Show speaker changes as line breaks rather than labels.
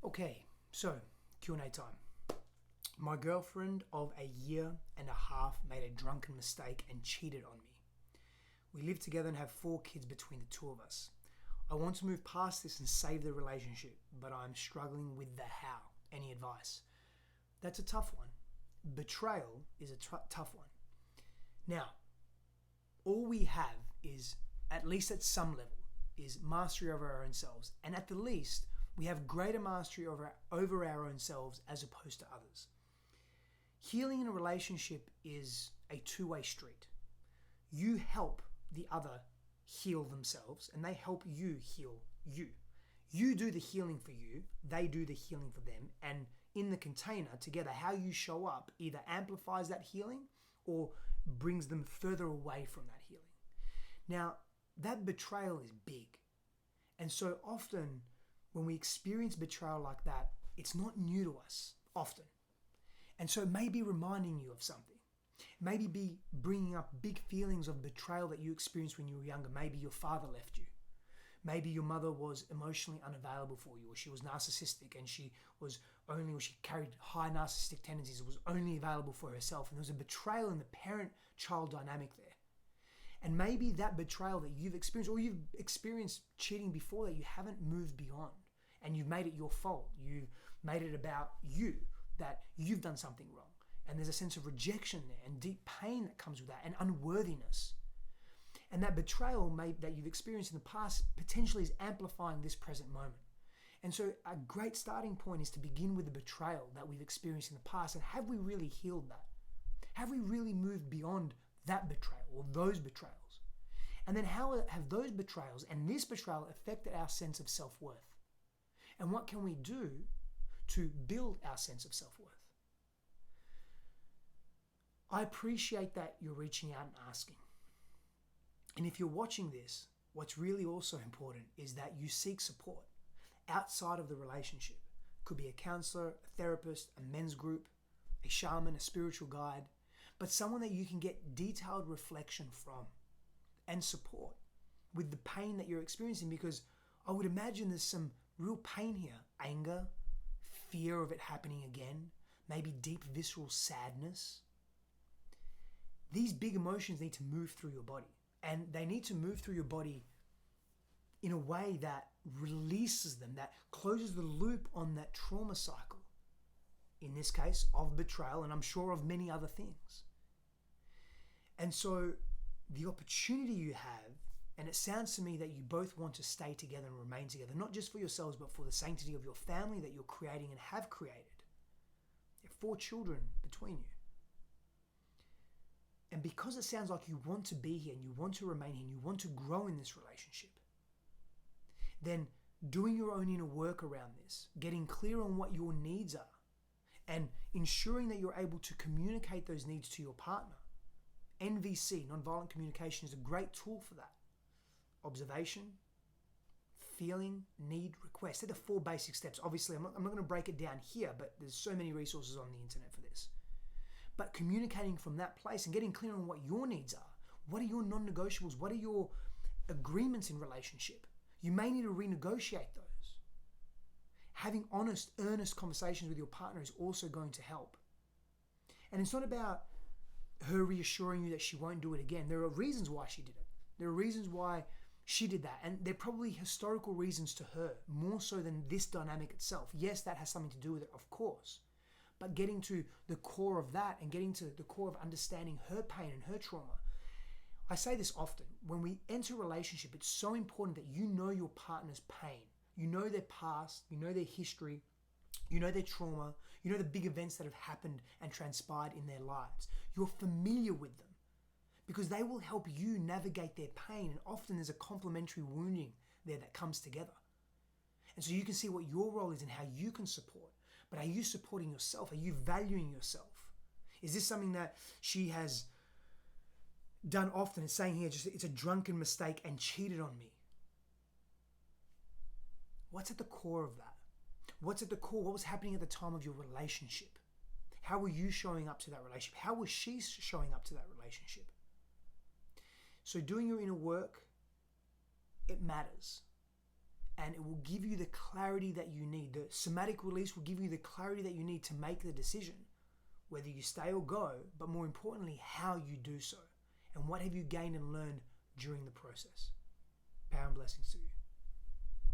Okay, so Q&A time. My girlfriend of a year and a half made a drunken mistake and cheated on me. We live together and have 4 kids between the two of us. I want to move past this and save the relationship, but I'm struggling with the how. Any advice? That's a tough one. Betrayal is a tough one. Now, all we have is, at least at some level, is mastery over our own selves. And at the least, we have greater mastery over our own selves as opposed to others. Healing in a relationship is a two-way street. You help the other heal themselves and they help you heal you. You do the healing for you, they do the healing for them, and in the container together, how you show up either amplifies that healing or brings them further away from that healing. Now, that betrayal is big. And so often when we experience betrayal like that, it's not new to us often. And so it may be reminding you of something. Maybe be bringing up big feelings of betrayal that you experienced when you were younger. Maybe your father left you. Maybe your mother was emotionally unavailable for you, or she was narcissistic and she carried high narcissistic tendencies, was only available for herself. And there was a betrayal in the parent-child dynamic there. And maybe that betrayal that you've experienced, or you've experienced cheating before that you haven't moved beyond, and you've made it your fault. You've made it about you, that you've done something wrong. And there's a sense of rejection there and deep pain that comes with that and unworthiness. And that betrayal that you've experienced in the past potentially is amplifying this present moment. And so a great starting point is to begin with the betrayal that we've experienced in the past. And have we really healed that? Have we really moved beyond that betrayal or those betrayals? And then how have those betrayals and this betrayal affected our sense of self-worth? And what can we do to build our sense of self-worth? I appreciate that you're reaching out and asking. And if you're watching this, what's really also important is that you seek support outside of the relationship. Could be a counselor, a therapist, a men's group, a shaman, a spiritual guide, but someone that you can get detailed reflection from and support with the pain that you're experiencing, because I would imagine there's some real pain here. Anger, fear of it happening again, maybe deep visceral sadness. These big emotions need to move through your body, and they need to move through your body in a way that releases them, that closes the loop on that trauma cycle. In this case, of betrayal, and I'm sure of many other things. And so the opportunity you have, and it sounds to me that you both want to stay together and remain together, not just for yourselves, but for the sanctity of your family that you're creating and have created. You have 4 children between you. And because it sounds like you want to be here and you want to remain here and you want to grow in this relationship, then doing your own inner work around this, getting clear on what your needs are, and ensuring that you're able to communicate those needs to your partner. NVC, nonviolent communication, is a great tool for that. Observation, feeling, need, request. They're the 4 basic steps. Obviously, I'm not going to break it down here, but there's so many resources on the internet for this. But communicating from that place and getting clear on what your needs are. What are your non-negotiables? What are your agreements in relationship? You may need to renegotiate those. Having honest, earnest conversations with your partner is also going to help. And it's not about her reassuring you that she won't do it again. There are reasons why she did it. There are reasons why she did that. And they're probably historical reasons to her, more so than this dynamic itself. Yes, that has something to do with it, of course. But getting to the core of that and getting to the core of understanding her pain and her trauma. I say this often. When we enter a relationship, it's so important that you know your partner's pain. You know their past, you know their history, you know their trauma, you know the big events that have happened and transpired in their lives. You're familiar with them because they will help you navigate their pain, and often there's a complementary wounding there that comes together. And so you can see what your role is and how you can support. But are you supporting yourself? Are you valuing yourself? Is this something that she has done often? It's saying here, just it's a drunken mistake and cheated on me. What's at the core of that? What's at the core? What was happening at the time of your relationship? How were you showing up to that relationship? How was she showing up to that relationship? So doing your inner work, it matters. and it will give you the clarity that you need. The somatic release will give you the clarity that you need to make the decision, whether you stay or go, but more importantly, how you do so, and what have you gained and learned during the process. Power and blessings to you.